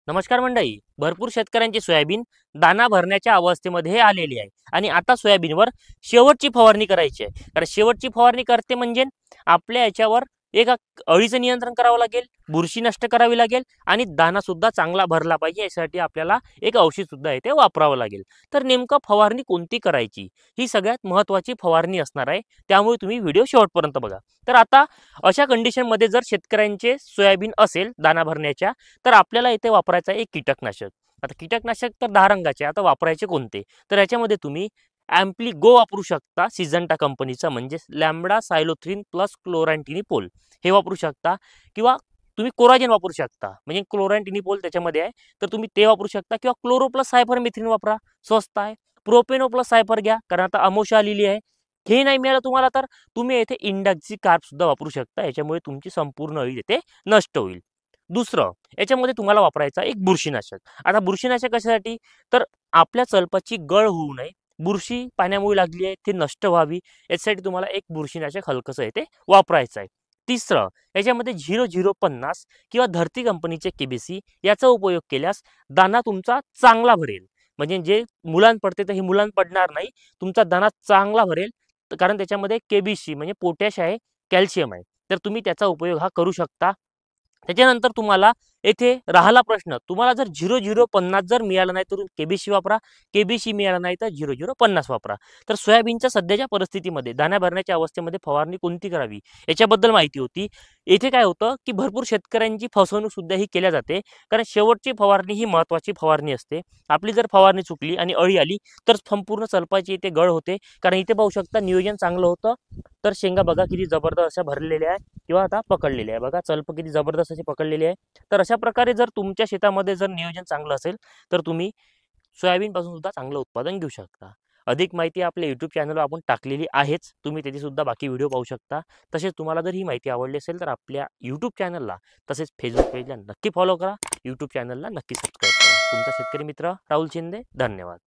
नमस्कार मंडळी. भरपूर शेतकऱ्यांची सोयाबीन दाना भरण्याच्या अवस्थेमध्ये आलेली आहे आणि आता सोयाबीनवर शेवटची फवारणी करायची आहे. कारण शेवटची फवारणी करते म्हणजे आपल्या याच्यावर एक अळीचं नियंत्रण करावं लागेल, बुरशी नष्ट करावी लागेल आणि दाना सुद्धा चांगला भरला पाहिजे. यासाठी आपल्याला एक औषध सुद्धा आहे ते वापरावं लागेल. तर नेमकं फवारणी कोणती करायची ही सगळ्यात महत्त्वाची फवारणी असणार आहे. त्यामुळे तुम्ही व्हिडिओ शेवटपर्यंत बघा. तर आता अशा कंडिशनमध्ये जर शेतकऱ्यांचे सोयाबीन असेल दाना भरण्याच्या, तर आपल्याला इथे वापरायचा एक कीटकनाशक. आता कीटकनाशक तर 10 रंगाचे. आता वापरायचे कोणते? तर याच्यामध्ये तुम्ही ॲम्प्ली गो वापरू शकता, सिजंटा कंपनीचा, म्हणजे लॅम्बडा सायलोथ्रिन प्लस क्लोरॅन्टिनिपोल हे वापरू शकता. किंवा तुम्ही कोराजेन वापरू शकता, म्हणजे क्लोरॅन्टिनिपोल त्याच्यामध्ये आहे, तर तुम्ही ते वापरू शकता. किंवा क्लोरो प्लस सायफरमेथ्रिन वापरा, स्वस्त आहे. प्रोपेनो प्लस सायफर घ्या, कारण आता अमोशा आलेली आहे. हे नाही मिळालं तुम्हाला तर तुम्ही येथे इंडॅक्सी कार्ब सुद्धा वापरू शकता. याच्यामुळे तुमची संपूर्ण अळी येथे नष्ट होईल. दुसरं, याच्यामध्ये तुम्हाला वापरायचा एक बुरशीनाशक. आता बुरशीनाशक कशासाठी? तर आपल्या चलपाची गळ होऊ नये, बुरशी पाण्यामुळे लागली आहे ते नष्ट व्हावी, याच्यासाठी तुम्हाला एक बुरशीनाशक हलकंसं आहे ते वापरायचं आहे. तिसरं, याच्यामध्ये 0050 किंवा धरती कंपनीचे केबीसी याचा उपयोग केल्यास दाना तुमचा चांगला भरेल. म्हणजे जे मुलांत पडते तर हे मुलांत पडणार नाही, तुमचा दाना चांगला भरेल. कारण त्याच्यामध्ये केबीसी म्हणजे पोटॅश आहे, कॅल्शियम आहे. तर तुम्ही त्याचा उपयोग हा करू शकता. त्याच्यानंतर तुम्हाला येथे राहिला प्रश्न, तुम्हाला जर 0050 जर मिळालं नाही तर केबीसी वापरा, केबीसी मिळालं नाही तर 0050 वापरा. तर सोयाबीनच्या सध्याच्या परिस्थितीमध्ये दाण्या भरण्याच्या अवस्थेमध्ये फवारणी कोणती करावी याच्याबद्दल माहिती होती. येथे काय होतं की भरपूर शेतकऱ्यांची फसवणूक सुद्धा ही केल्या जाते. कारण शेवटची फवारणी ही महत्त्वाची फवारणी असते. आपली जर फवारणी चुकली आणि अळी आली तर संपूर्ण चलपाची इथे गळ होते. कारण इथे पाहू शकता नियोजन चांगलं होतं, तर शेंगा बघा किती जबरदस्त अशा भरलेल्या आहे किंवा आता पकडलेले आहे. बघा चलप किती जबरदस्त अशी पकडलेली आहे. तर अशा प्रकारे जर तुमच्या शेतामध्ये जर नियोजन चांगलं असेल तर तुम्ही सोयाबीन पासून सुद्धा चांगलं उत्पादन घेऊ शकता. अधिक माहिती आपल्या यूट्यूब चॅनलवर आपण टाकलेली आहेच, तुम्ही त्याची सुद्धा बाकी व्हिडिओ पाहू शकता. तसेच तुम्हाला जर ही माहिती आवडली असेल तर आपल्या यूट्यूब चॅनलला तसेच फेसबुक पेजला नक्की फॉलो करा, यूट्यूब चॅनलला नक्की सबस्क्राईब करा. तुमचा शेतकरी मित्र राहुल शिंदे. धन्यवाद.